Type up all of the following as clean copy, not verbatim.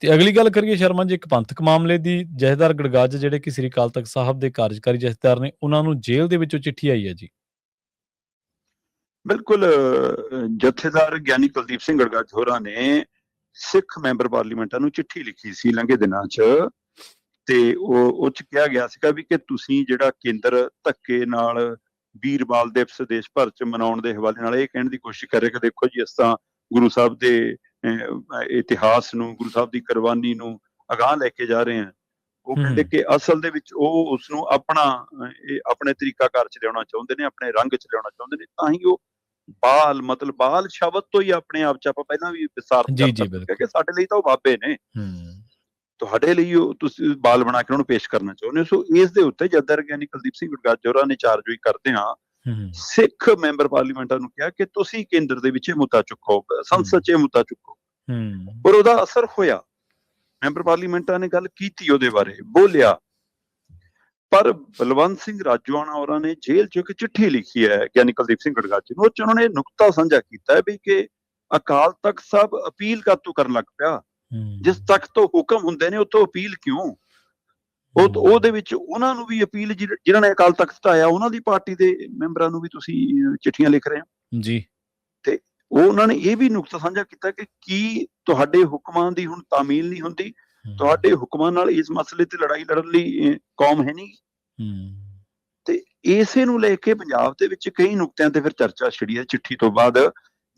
ਤੇ ਅਗਲੀ ਗੱਲ ਕਰੀਏ ਸ਼ਰਮਾ ਜੀ, ਇੱਕ ਪੰਥਕ ਮਾਮਲੇ ਦੀ। ਜਥੇਦਾਰ ਗੜਗੱਜ ਜਿਹੜੇ ਕਿ ਸ੍ਰੀ ਅਕਾਲ ਤਖ਼ਤ ਸਾਹਿਬ ਦੇ ਕਾਰਜਕਾਰੀ ਜਥੇਦਾਰ ਨੇ, ਉਹਨਾਂ ਨੂੰ ਜੇਲ੍ਹ ਦੇ ਵਿੱਚੋਂ ਚਿੱਠੀ ਆਈ ਹੈ ਜੀ। ਬਿਲਕੁਲ, ਜਥੇਦਾਰ ਗਿਆਨੀ ਕੁਲਦੀਪ ਸਿੰਘ ਗੜਗੱਜ ਹੋਰਾਂ ਨੇ ਸਿੱਖ ਮੈਂਬਰ ਪਾਰਲੀਮੈਂਟਾਂ ਨੂੰ ਚਿੱਠੀ ਲਿਖੀ ਸੀ ਲੰਘੇ ਦਿਨਾਂ 'ਚ, ਤੇ ਉਹ 'ਚ ਕਿਹਾ ਗਿਆ ਸੀਗਾ ਵੀ ਕਿ ਤੁਸੀਂ ਜਿਹੜਾ ਕੇਂਦਰ ਧੱਕੇ ਨਾਲ ਵੀਰਬਾਲ ਦਿਵਸ ਦੇਸ਼ ਭਰ 'ਚ ਮਨਾਉਣ ਦੇ ਹਵਾਲੇ ਨਾਲ ਇਹ ਕਹਿਣ ਦੀ ਕੋਸ਼ਿਸ਼ ਕਰ ਰਿਹਾ ਕਿ ਦੇਖੋ ਜੀ ਇਸ ਤਾਂ ਗੁਰੂ ਸਾਹਿਬ ਦੇ ਇਤਿਹਾਸ ਨੂੰ, ਗੁਰੂ ਸਾਹਿਬ ਦੀ ਕੁਰਬਾਨੀ ਨੂੰ ਅਗਾਂਹ ਲੈ ਕੇ ਜਾ ਰਹੇ ਹਾਂ। ਉਹ ਕਹਿੰਦੇ ਕਿ ਅਸਲ ਦੇ ਵਿੱਚ ਉਹ ਉਸਨੂੰ ਆਪਣੇ ਤਰੀਕਾਕਾਰ 'ਚ ਲਿਆਉਣਾ ਚਾਹੁੰਦੇ ਨੇ, ਆਪਣੇ ਰੰਗ 'ਚ ਲਿਆਉਣਾ ਚਾਹੁੰਦੇ ਨੇ, ਤਾਂ ਹੀ ਉਹ ਮਤਲਬ ਬਾਲ ਸ਼ਬਦ ਤੋਂ ਹੀ ਆਪਣੇ ਆਪ 'ਚ ਆਪਾਂ ਪਹਿਲਾਂ ਵੀ ਵਿਸਤਾਰ ਕਰ ਸਕਦੇ ਕਿ ਸਾਡੇ ਲਈ ਤਾਂ ਉਹ ਬਾਬੇ ਨੇ, ਤੁਹਾਡੇ ਲਈ ਉਹ ਤੁਸੀਂ ਬਾਲ ਬਣਾ ਕੇ ਉਹਨੂੰ ਪੇਸ਼ ਕਰਨਾ ਚਾਹੁੰਦੇ ਹੋ। ਸੋ ਇਸ ਦੇ ਉੱਤੇ ਜਥੇਦਾਰ ਗਿਆਨੀ ਕੁਲਦੀਪ ਸਿੰਘ ਗੜਗੱਜ ਹੋਰਾਂ ਨੇ ਚਾਰਜੋਈ ਕਰਦੇ ਹਾਂ ਸਿੱਖ ਮੈਂਬਰ ਪਾਰਲੀਮੈਂਟਾਂ ਨੂੰ ਕਿਹਾ ਕਿ ਤੁਸੀਂ ਕੇਂਦਰ ਦੇ ਵਿੱਚ ਇਹ ਮੁੱਦਾ ਚੁੱਕੋ, ਸੰਸਦ 'ਚ ਇਹ ਮੁੱਦਾ ਚੁੱਕੋ। ਪਰ ਉਹਦਾ ਅਸਰ ਹੋਇਆ, ਮੈਂਬਰ ਪਾਰਲੀਮੈਂਟਾਂ ਨੇ ਗੱਲ ਕੀਤੀ, ਉਹਦੇ ਬਾਰੇ ਬੋਲਿਆ, ਪਰ ਬਲਵੰਤ ਸਿੰਘ ਰਾਜੋਆਣਾ ਹੋਰਾਂ ਨੇ ਜੇਲ੍ਹ 'ਚ ਇੱਕ ਚਿੱਠੀ ਲਿਖੀ ਹੈ ਗਿਆਨੀ ਕੁਲਦੀਪ ਸਿੰਘ ਗੜਗੱਜ ਨੂੰ। ਉਹ 'ਚ ਉਹਨਾਂ ਨੇ ਨੁਕਤਾ ਸਾਂਝਾ ਕੀਤਾ ਹੈ ਵੀ ਕਿ ਅਕਾਲ ਤਖ਼ਤ ਸਾਹਿਬ ਅਪੀਲ ਕਾਹਤੋਂ ਕਰਨ ਲੱਗ ਪਿਆ, ਜਿਸ ਤੱਕ ਤੋਂ ਹੁਕਮ ਹੁੰਦੇ ਨੇ ਉਤੋਂ ਅਪੀਲ ਕਿਉਂ? ਉਹਦੇ ਵਿੱਚ ਉਹਨਾਂ ਨੂੰ ਵੀ ਅਪੀਲ, ਜਿਨ੍ਹਾਂ ਨੇ ਅਕਾਲ ਤਖ਼ਤ ਢਾਇਆ ਉਹਨਾਂ ਦੀ ਪਾਰਟੀ ਦੇ ਮੈਂਬਰਾਂ ਨੂੰ ਵੀ ਤੁਸੀਂ ਚਿੱਠੀਆਂ ਲਿਖ ਰਹੇ ਹੋ ਜੀ। ਤੇ ਉਹਨਾਂ ਨੇ ਇਹ ਵੀ ਨੁਕਤਾ ਸਾਂਝਾ ਕੀਤਾ ਕਿ ਕੀ ਤੁਹਾਡੇ ਹੁਕਮਾਂ ਦੀ ਹੁਣ ਤਾਮੀਲ ਨਹੀਂ ਹੁੰਦੀ, ਤੁਹਾਡੇ ਹੁਕਮਾਂ ਨਾਲ ਇਸ ਮਸਲੇ ਤੇ ਲੜਾਈ ਲੜਨ ਲਈ ਕੌਮ ਹੈ ਨਹੀਂ। ਤੇ ਇਸੇ ਨੂੰ ਲੈ ਕੇ ਪੰਜਾਬ ਦੇ ਵਿੱਚ ਕਈ ਨੁਕਤਿਆਂ ਤੇ ਫਿਰ ਚਰਚਾ ਛਿੜੀ ਹੈ ਚਿੱਠੀ ਤੋਂ ਬਾਅਦ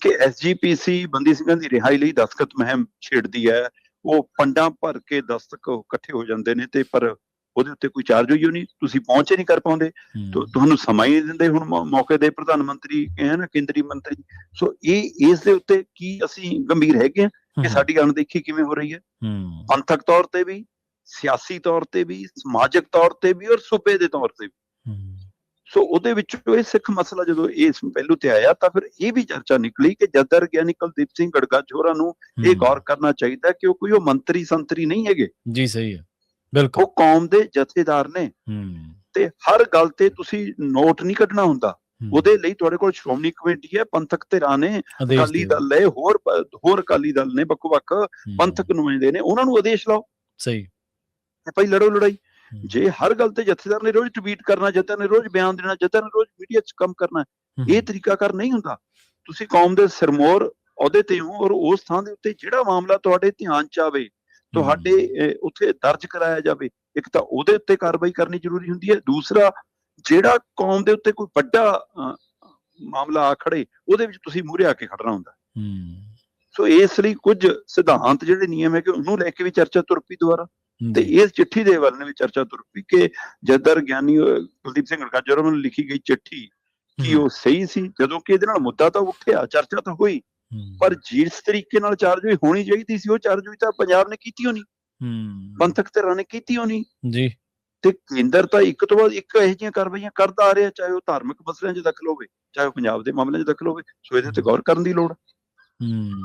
ਕਿ SGPC ਬੰਦੀ ਸਿੰਘਾਂ ਦੀ ਰਿਹਾਈ ਲਈ ਦਸਤਖਤ ਮੁਹਿੰਮ ਛੇੜਦੀ ਹੈ। ਉਹ ਫੰਡਾਂ ਭਰ ਕੇ ਦਸਤਖਤ ਇਕੱਠੇ ਹੋ ਜਾਂਦੇ ਨੇ ਤੇ ਪਰ ਉਹਦੇ ਉੱਤੇ ਕੋਈ ਚਾਰਜ ਹੋਈ ਨਹੀਂ, ਤੁਸੀਂ ਪਹੁੰਚ ਹੀ ਨਹੀਂ ਕਰ ਪਾਉਂਦੇ, ਤੁਹਾਨੂੰ ਸਮਾਂ ਹੀ ਨਹੀਂ ਦਿੰਦੇ। ਹੁਣ ਮੌਕੇ ਦੇ ਪ੍ਰਧਾਨ ਮੰਤਰੀ ਨਾ ਕੇਂਦਰੀ ਮੰਤਰੀ। ਸੋ ਇਸ ਦੇ ਉੱਤੇ ਕੀ ਅਸੀਂ ਗੰਭੀਰ ਹੈਗੇ ਆ ਕਿ ਸਾਡੀ ਅਣਦੇਖੀ ਕਿਵੇਂ ਹੋ ਰਹੀ ਹੈ, ਪੰਥਕ ਤੌਰ ਤੇ ਵੀ, ਸਿਆਸੀ ਤੌਰ ਤੇ ਵੀ, ਸਮਾਜਿਕ ਤੌਰ ਤੇ ਵੀ, ਔਰ ਸੂਬੇ ਦੇ ਤੌਰ ਤੇ ਵੀ। ਸੋ ਉਹਦੇ ਵਿੱਚ ਇਹ ਸਿੱਖ ਮਸਲਾ ਜਦੋਂ ਇਸ ਪਹਿਲੂ ਤੇ ਆਇਆ ਤਾਂ ਫਿਰ ਇਹ ਵੀ ਚਰਚਾ ਨਿਕਲੀ ਕਿ ਜਥੇਦਾਰ ਗਿਆਨੀ ਕੁਲਦੀਪ ਸਿੰਘ ਗੜਗੱਜ ਹੋਰਾਂ ਨੂੰ ਇਹ ਗੌਰ ਕਰਨਾ ਚਾਹੀਦਾ ਕਿ ਉਹ ਕੋਈ ਮੰਤਰੀ ਸੰਤਰੀ ਨਹੀਂ ਹੈਗੇ ਜੀ। ਸਹੀ ਹੈ, ਬਿਲਕੁਲ। ਉਹ ਕੌਮ ਦੇ ਜਥੇਦਾਰ ਨੇ ਤੇ ਹਰ ਗੱਲ ਤੇ ਤੁਸੀਂ ਨੋਟ ਨਹੀਂ ਕੱਢਣਾ ਹੁੰਦਾ। ਉਹਦੇ ਲਈ ਤੁਹਾਡੇ ਕੋਲ ਸ਼੍ਰੋਮਣੀ ਕਮੇਟੀ ਹੈ, ਪੰਥਕ ਧਿਰਾਂ ਨੇ, ਅਕਾਲੀ ਦਲ ਹੈ, ਹੋਰ ਅਕਾਲੀ ਦਲ ਨੇ, ਵੱਖ-ਵੱਖ ਪੰਥਕ ਨੁਮਾਇੰਦੇ ਨੇ, ਉਹਨਾਂ ਨੂੰ ਆਦੇਸ਼ ਲਾਓ। ਸਹੀ, ਭਾਈ ਲੜੋ ਲੜਾਈ। ਜੇ ਹਰ ਗੱਲ ਤੇ ਜਥੇਦਾਰ ਨੇ ਰੋਜ਼ ਟਵੀਟ ਕਰਨਾ, ਜਥੇਦਾਰ ਨੇ ਰੋਜ਼ ਬਿਆਨ ਦੇਣਾ, ਜਥੇਦਾਰ ਨੇ ਰੋਜ਼ ਮੀਡੀਆ 'ਚ ਕੰਮ ਕਰਨਾ, ਇਹ ਤਰੀਕਾਕਾਰ ਨਹੀਂ ਹੁੰਦਾ। ਤੁਸੀਂ ਕੌਮ ਦੇ ਸਿਰਮੌਰ ਅਹੁਦੇ ਤੇ ਹੋ ਔਰ ਉਸ ਥਾਂ ਦੇ ਉੱਤੇ ਜਿਹੜਾ ਮਾਮਲਾ ਤੁਹਾਡੇ ਧਿਆਨ 'ਚ ਆਵੇ, ਤੁਹਾਡੇ ਉੱਥੇ ਦਰਜ ਕਰਾਇਆ ਜਾਵੇ, ਇੱਕ ਤਾਂ ਉਹਦੇ ਉੱਤੇ ਕਾਰਵਾਈ ਕਰਨੀ ਜ਼ਰੂਰੀ ਹੁੰਦੀ ਹੈ। ਦੂਸਰਾ, ਜਿਹੜਾ ਕੌਮ ਦੇ ਉੱਤੇ ਕੋਈ ਵੱਡਾ ਮਾਮਲਾ ਆ ਖੜੇ, ਉਹਦੇ ਵਿੱਚ ਤੁਸੀਂ ਮੂਹਰੇ ਆ ਕੇ ਖੜਨਾ ਹੁੰਦਾ। ਸੋ ਇਸ ਲਈ ਕੁਝ ਸਿਧਾਂਤ ਜਿਹੜੇ ਨਿਯਮ ਹੈ ਕਿ ਉਹਨੂੰ ਲੈ ਕੇ ਵੀ ਚਰਚਾ ਤੁਰ ਪਈ ਦੁਬਾਰਾ, ਤੇ ਇਸ ਚਿੱਠੀ ਦੇ ਵੱਲ ਵੀ ਚਰਚਾ ਤੁਰ ਪਈ ਕਿ ਜਥੇਦਾਰ ਗਿਆਨੀ ਕੁਲਦੀਪ ਸਿੰਘ ਗੜਗੱਜ ਹੋਰਾਂ ਨੂੰ ਲਿਖੀ ਗਈ ਚਿੱਠੀ ਕੀ ਉਹ ਸਹੀ ਸੀ, ਜਦੋਂ ਕਿ ਇਹਦੇ ਨਾਲ ਮੁੱਦਾ ਤਾਂ ਉੱਠਿਆ, ਚਰਚਾ ਤਾਂ ਹੋਈ, ਪਰ ਜਿਸ ਤਰੀਕੇ ਨਾਲ ਚਾਰਜੋਈ ਹੋਣੀ ਚਾਹੀਦੀ ਸੀ ਉਹ ਚਾਰਜੋਈ ਤਾਂ ਪੰਜਾਬ ਨੇ ਕੀਤੀ ਹੋਣੀ, ਪੰਥਕ ਧਿਰਾਂ ਨੇ ਕੀਤੀ ਹੋਣੀ ਜੀ। ਤੇ ਕੇਂਦਰ ਤਾਂ ਇੱਕ ਤੋਂ ਬਾਅਦ ਇੱਕ ਇਹੋ ਜਿਹੀਆਂ ਕਾਰਵਾਈਆਂ ਕਰਦਾ ਆ ਰਿਹਾ, ਚਾਹੇ ਉਹ ਧਾਰਮਿਕ ਮਸਲਿਆਂ 'ਚ ਦਖਲ ਹੋਵੇ, ਚਾਹੇ ਉਹ ਪੰਜਾਬ ਦੇ ਮਾਮਲਿਆਂ 'ਚ ਦਖਲ ਹੋਵੇ। ਸੋ ਇਹਦੇ ਤੇ ਗੌਰ ਕਰਨ ਦੀ ਲੋੜ।